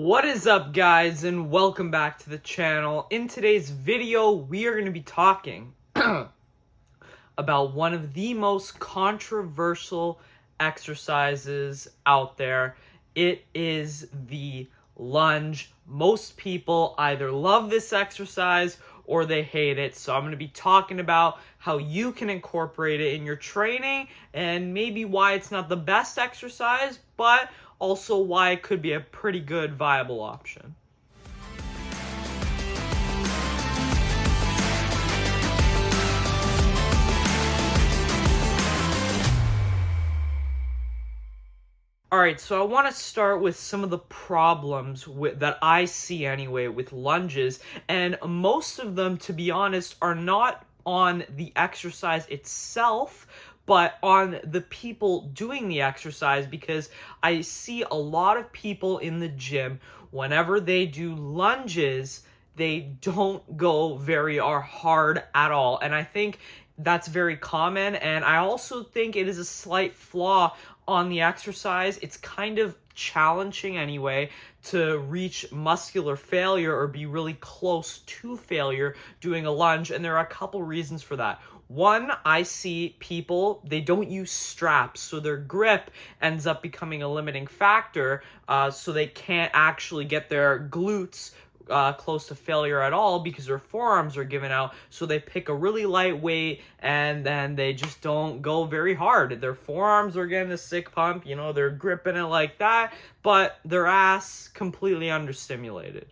What is up, guys, and welcome back to the channel. In today's video, we are going to be talking about one of the most controversial exercises out there. It is the lunge. Most people either love this exercise or they hate it. So I'm going to be talking about how you can incorporate it in your training and maybe why it's not the best exercise, but also why it could be a pretty good viable option. Alright, so I want to start with some of the problems that I see anyway with lunges, and most of them, to be honest, are not on the exercise itself, but on the people doing the exercise, because I see a lot of people in the gym, whenever they do lunges, they don't go very hard at all, and I think that's very common, and I also think it is a slight flaw on the exercise. It's kind of challenging anyway to reach muscular failure or be really close to failure doing a lunge, and there are a couple reasons for that. One, I see people, they don't use straps, so their grip ends up becoming a limiting factor, so they can't actually get their glutes close to failure at all because their forearms are given out, so they pick a really light weight and then they just don't go very hard. Their forearms are getting a sick pump, you know, they're gripping it like that, but their ass completely understimulated.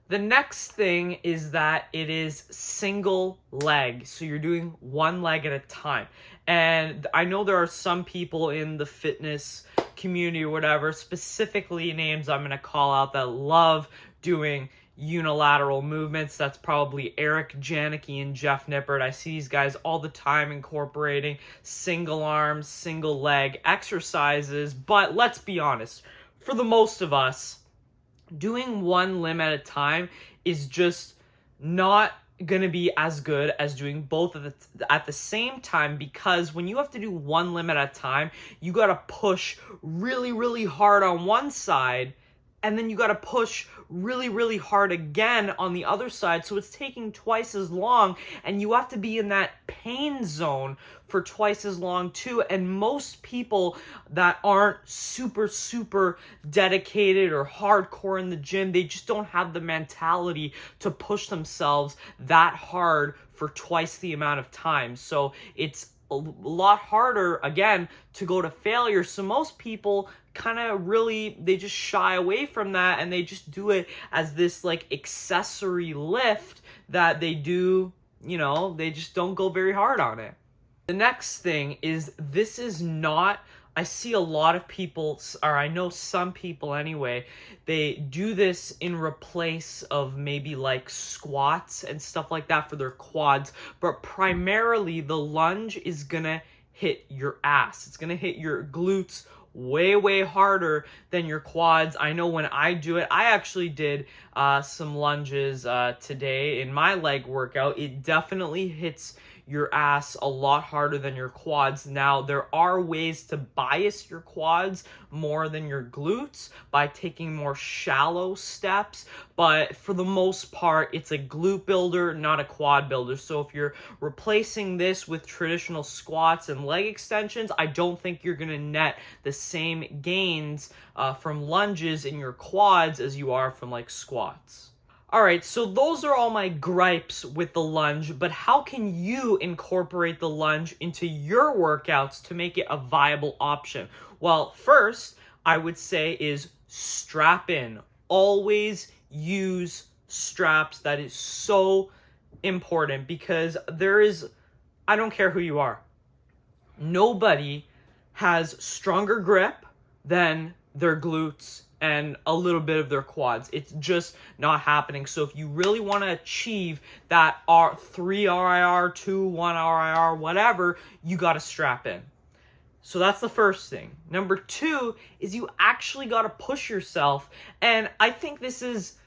The next thing is that it is single leg, so you're doing one leg at a time. And I know there are some people in the fitness community or whatever, specifically names I'm going to call out, that love doing unilateral movements. That's probably Eric Janicki and Jeff Nippert. I see these guys all the time incorporating single arm, single leg exercises. But let's be honest, for the most of us, doing one limb at a time is just not going to be as good as doing both at the same time, because when you have to do one limb at a time, you got to push really, really hard on one side, and then you got to push really, really hard again on the other side. So it's taking twice as long, and you have to be in that pain zone for twice as long too. And most people that aren't super dedicated or hardcore in the gym, they just don't have the mentality to push themselves that hard for twice the amount of time. So it's a lot harder, again, to go to failure. So most people kind of really, they just shy away from that, and they just do it as this like accessory lift that they do, you know, they just don't go very hard on it. The next thing is, this is not, I see a lot of people, or I know some people anyway, they do this in replace of maybe like squats and stuff like that for their quads, but primarily the lunge is gonna hit your ass. It's gonna hit your glutes way harder than your quads. I know when I do it, I actually did some lunges today in my leg workout. It definitely hits your ass a lot harder than your quads. Now, there are ways to bias your quads more than your glutes by taking more shallow steps, but for the most part, it's a glute builder, not a quad builder. So if you're replacing this with traditional squats and leg extensions, I don't think you're gonna net the same gains from lunges in your quads as you are from like squats. Alright, so those are all my gripes with the lunge, but how can you incorporate the lunge into your workouts to make it a viable option? Well, first, I would say is strap in. Always use straps. That is so important, because I don't care who you are, nobody has stronger grip than their glutes and a little bit of their quads. It's just not happening. So if you really want to achieve that 3 RIR, 2, 1 RIR, whatever, you got to strap in. So that's the first thing. Number 2 is you actually got to push yourself. And I think it's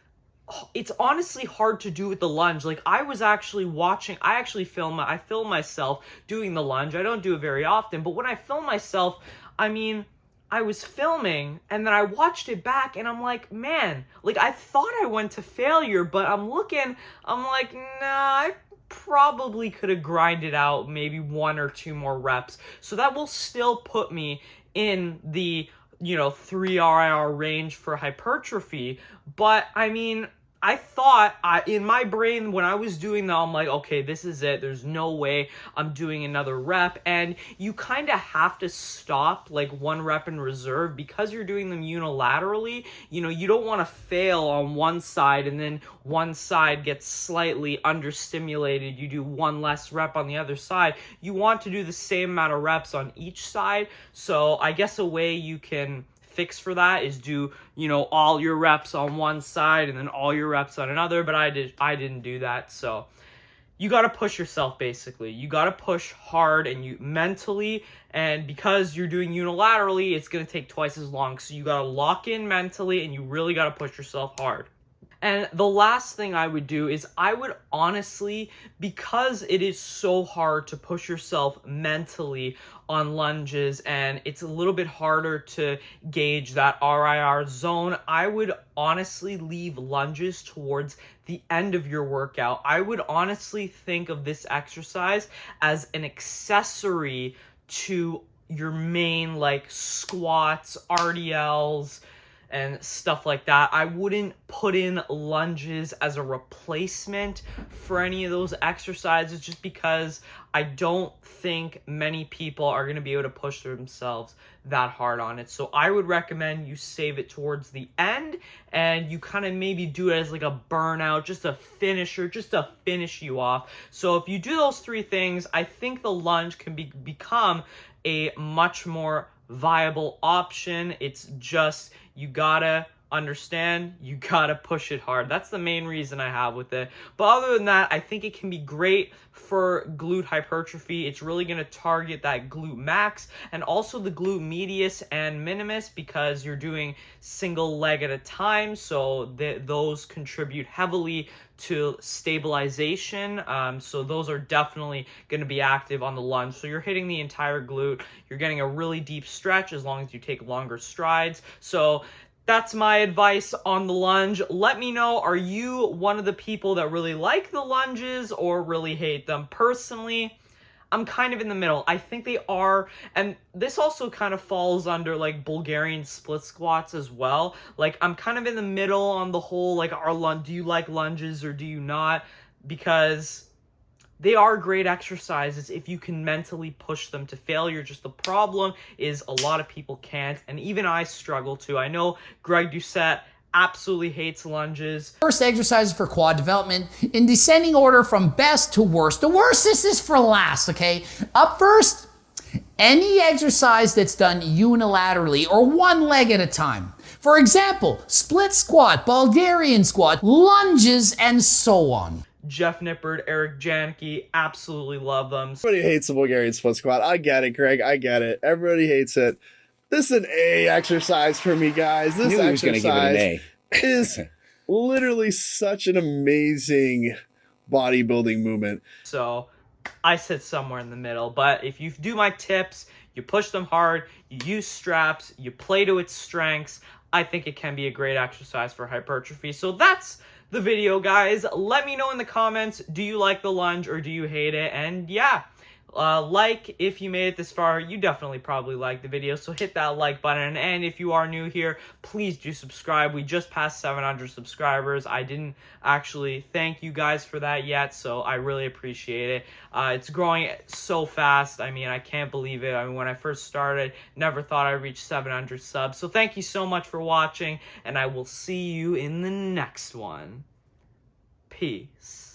honestly hard to do with the lunge. Like, I was actually watching, I film myself doing the lunge. I don't do it very often, but when I film myself, I mean, I was filming and then I watched it back and I'm like, man, like I thought I went to failure, but I'm like, nah, I probably could have grinded out maybe 1 or 2 more reps. So that will still put me in the, 3 RIR range for hypertrophy. But I mean, I thought in my brain when I was doing that, I'm like, okay, this is it. There's no way I'm doing another rep. And you kind of have to stop like 1 rep in reserve because you're doing them unilaterally. You don't want to fail on one side and then one side gets slightly understimulated. You do 1 less rep on the other side. You want to do the same amount of reps on each side. So I guess a way you can fix for that is do all your reps on one side and then all your reps on another, but I didn't do that. So you got to push yourself. Basically you got to push hard and you mentally, and because you're doing unilaterally, it's going to take twice as long, so you got to lock in mentally and you really got to push yourself hard. And the last thing I would do is I would honestly, because it is so hard to push yourself mentally on lunges and it's a little bit harder to gauge that RIR zone, I would honestly leave lunges towards the end of your workout. I would honestly think of this exercise as an accessory to your main like squats, RDLs, and stuff like that. I wouldn't put in lunges as a replacement for any of those exercises just because I don't think many people are going to be able to push themselves that hard on it. So I would recommend you save it towards the end and you kind of maybe do it as like a burnout, just a finisher, just to finish you off. So if you do those 3 things, I think the lunge can become a much more viable option. It's just, you gotta understand, you gotta push it hard. That's the main reason I have with it. But other than that, I think it can be great for glute hypertrophy. It's really gonna target that glute max and also the glute medius and minimus because you're doing single leg at a time. So those contribute heavily to stabilization. So those are definitely going to be active on the lunge. So you're hitting the entire glute. You're getting a really deep stretch as long as you take longer strides. So that's my advice on the lunge. Let me know, are you one of the people that really like the lunges or really hate them? Personally, I'm kind of in the middle. I think they are, and this also kind of falls under like Bulgarian split squats as well. Like I'm kind of in the middle on the whole, like do you like lunges or do you not? Because they are great exercises if you can mentally push them to failure. Just the problem is a lot of people can't, and even I struggle to. I know Greg Doucette absolutely hates lunges. First exercises for quad development in descending order from best to worst. The worst is for last, okay? Up first, any exercise that's done unilaterally or 1 leg at a time. For example, split squat, Bulgarian squat, lunges, and so on. Jeff Nippard, Eric Janicki, absolutely love them. Everybody hates the Bulgarian split squat. I get it, Greg. I get it. Everybody hates it. This is an A exercise for me, guys. This exercise is literally such an amazing bodybuilding movement. So I sit somewhere in the middle, but if you do my tips, you push them hard, you use straps, you play to its strengths, I think it can be a great exercise for hypertrophy. So that's the video, guys. Let me know in the comments, do you like the lunge or do you hate it? And yeah, like if you made it this far, you definitely probably liked the video, so hit that like button. And if you are new here, please do subscribe. We just passed 700 subscribers. I didn't actually thank you guys for that yet, so I really appreciate it. It's growing so fast. I mean, I can't believe it. I mean, when I first started, never thought I'd reach 700 subs. So thank you so much for watching, and I will see you in the next one. Peace.